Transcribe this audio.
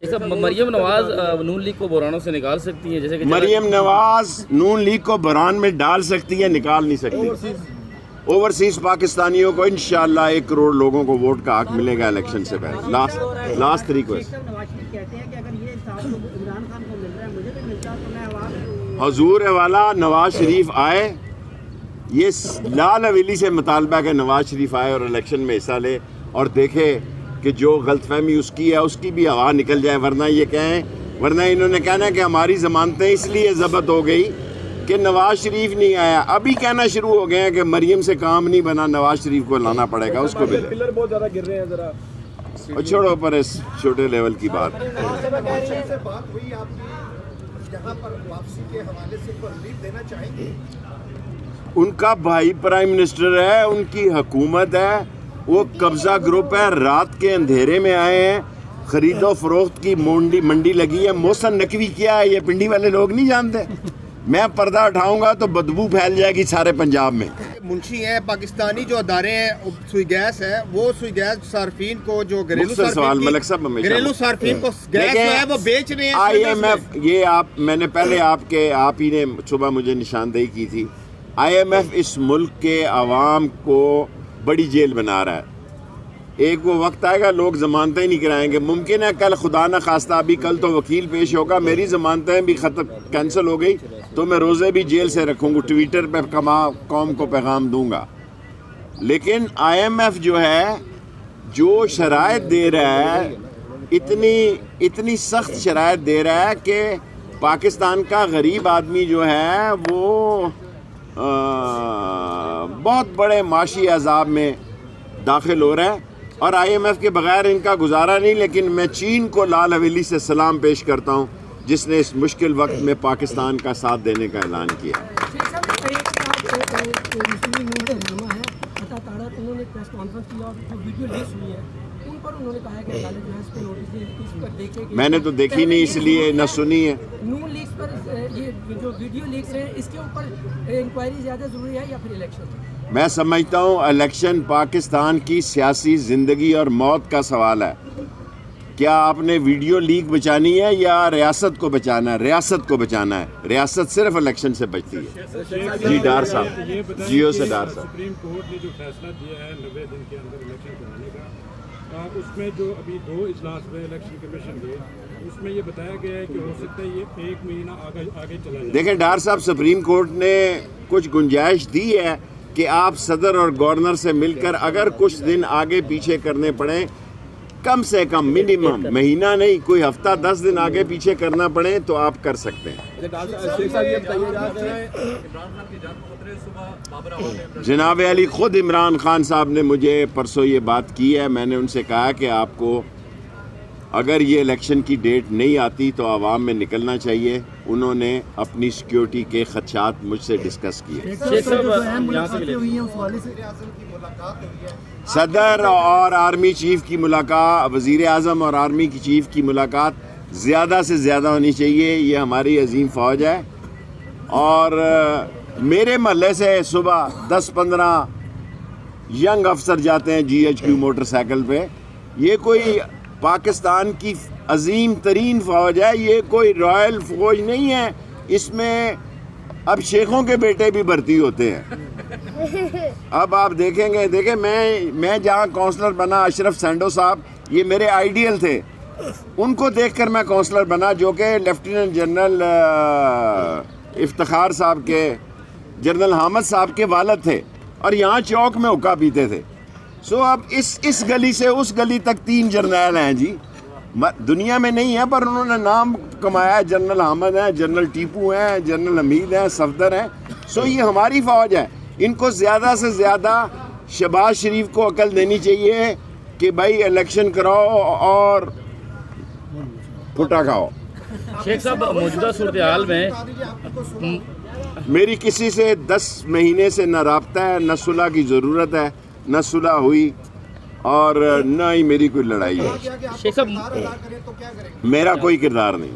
مریم نواز نون league کو بحرانوں سے نکال سکتی ہے، جیسے کہ مریم نواز نون لیگ کو بحران میں ڈال سکتی ہے، نکال نہیں سکتی۔ اوورسیز پاکستانیوں کو انشاءاللہ 1 کروڑ لوگوں کو ووٹ کا حق ملے گا الیکشن سے پہلے۔ لاسٹ ریکویسٹ، حضور والا نواز شریف آئے، یہ لال حویلی سے مطالبہ کہ نواز شریف آئے اور الیکشن میں حصہ لے اور دیکھے کہ جو غلط فہمی اس کی ہے اس کی بھی ہوا نکل جائے، ورنہ یہ کہیں، ورنہ انہوں نے کہنا کہ ہماری ضمانتیں اس لیے ضبط ہو گئی کہ نواز شریف نہیں آیا۔ ابھی کہنا شروع ہو گئے ہیں کہ مریم سے کام نہیں بنا، نواز شریف کو لانا پڑے گا، اس کو بھی پلر بہت زیادہ گر رہے ہیں ذرا، اور چھوڑو پر اس چھوٹے لیول کی بات۔ ان کا بھائی پرائم منسٹر ہے، ان کی حکومت ہے، وہ قبضہ گروپ ہے، رات کے اندھیرے میں آئے ہیں، خرید و فروخت کی منڈی لگی ہے۔ محسن نقوی کیا ہے یہ پنڈی والے لوگ نہیں جانتے؟ میں پردہ اٹھاؤں گا تو بدبو پھیل جائے گی سارے پنجاب میں۔ منشی ہیں پاکستانی جو ادارے ہیں، سوئی گیس ہے، وہ سوئی گیس صارفین کو جو گھریلو صارفین کو گیس جو ہے وہ بیچ رہے ہیں۔ آئی ایم ایف، یہ میں نے پہلے آپ ہی نے صبح مجھے نشاندہی کی تھی، آئی ایم ایف اس ملک کے عوام کو بڑی جیل بنا رہا ہے۔ ایک وہ وقت آئے گا لوگ ضمانتیں نہیں کرائیں گے، ممکن ہے کل خدا نہ خواستہ، ابھی کل تو وکیل پیش ہوگا، میری ضمانتیں بھی کینسل ہو گئی تو میں روزے بھی جیل سے رکھوں گا، ٹویٹر پہ قوم کو پیغام دوں گا۔ لیکن آئی ایم ایف جو ہے، جو شرائط دے رہا ہے، اتنی سخت شرائط دے رہا ہے کہ پاکستان کا غریب آدمی جو ہے وہ بہت بڑے معاشی عذاب میں داخل ہو رہا ہے، اور آئی ایم ایف کے بغیر ان کا گزارا نہیں۔ لیکن میں چین کو لال حویلی سے سلام پیش کرتا ہوں جس نے اس مشکل وقت میں پاکستان کا ساتھ دینے کا اعلان کیا۔ میں نے تو دیکھی نہیں، اس لیے نہ سنی ہے۔ نون لیگ پر جو ویڈیو لیکس ہیں، اس کے اوپر انکوائری زیادہ ضروری ہے یا پھر الیکشن؟ میں سمجھتا ہوں الیکشن پاکستان کی سیاسی زندگی اور موت کا سوال ہے۔ کیا آپ نے ویڈیو لیک بچانی ہے یا ریاست کو بچانا ہے؟ ریاست کو بچانا ہے، ریاست صرف الیکشن سے بچتی ہے۔ جی ڈار صاحب، جیو سے ڈار صاحب۔ سپریم کورٹ نے جو فیصلہ دیا ہے 90 دن کے اندر الیکشن کرانے کا، اس میں جو ابھی 2 اجلاس ہوئے الیکشن کمیشن کے، اس میں یہ بتایا گیا ہے کہ ہو سکتا ہے یہ 1 مہینہ آگے چلا جائے۔ دیکھیں ڈار صاحب، سپریم کورٹ نے کچھ گنجائش دی ہے کہ آپ صدر اور گورنر سے مل کر اگر کچھ دن آگے پیچھے کرنے پڑیں، کم سے کم منیمم مہینہ نہیں، کوئی ہفتہ 10 دن آگے پیچھے کرنا پڑے تو آپ کر سکتے ہیں۔ جناب علی، خود عمران خان صاحب نے مجھے پرسوں یہ بات کی ہے، میں نے ان سے کہا کہ آپ کو اگر یہ الیکشن کی ڈیٹ نہیں آتی تو عوام میں نکلنا چاہیے۔ انہوں نے اپنی سیکیورٹی کے خدشات مجھ سے ڈسکس کیے۔ صدر اور آرمی چیف کی ملاقات، وزیر اعظم اور آرمی کی چیف کی ملاقات زیادہ سے زیادہ ہونی چاہیے۔ یہ ہماری عظیم فوج ہے، اور میرے محلے سے صبح 10-15 ینگ افسر جاتے ہیں GHQ موٹر سائیکل پہ۔ یہ کوئی پاکستان کی عظیم ترین فوج ہے، یہ کوئی رائل فوج نہیں ہے، اس میں اب شیخوں کے بیٹے بھی بھرتی ہوتے ہیں۔ اب آپ دیکھیں میں جہاں کونسلر بنا، اشرف سینڈو صاحب یہ میرے آئیڈیل تھے، ان کو دیکھ کر میں کونسلر بنا، جو کہ لیفٹیننٹ جنرل افتخار صاحب کے، جنرل حامد صاحب کے والد تھے، اور یہاں چوک میں حقہ پیتے تھے۔ سو اب اس گلی سے اس گلی تک 3 جرنیل ہیں جی، دنیا میں نہیں ہے پر انہوں نے نام کمایا ہے۔ جنرل حامد ہیں، جنرل ٹیپو ہیں، جنرل حمید ہیں، صفدر ہیں۔ سو یہ ہماری فوج ہے، ان کو زیادہ سے زیادہ شہباز شریف کو عقل دینی چاہیے کہ بھائی الیکشن کراؤ اور پھٹا کھاؤ۔ شیخ صاحب، موجودہ صورتحال میں میری کسی سے 10 مہینے سے نہ رابطہ ہے، نہ صلح کی ضرورت ہے، نہ صلح ہوئی، اور نہ ہی میری کوئی لڑائی ہے۔ شیخ صاحب، میرا کوئی کردار نہیں۔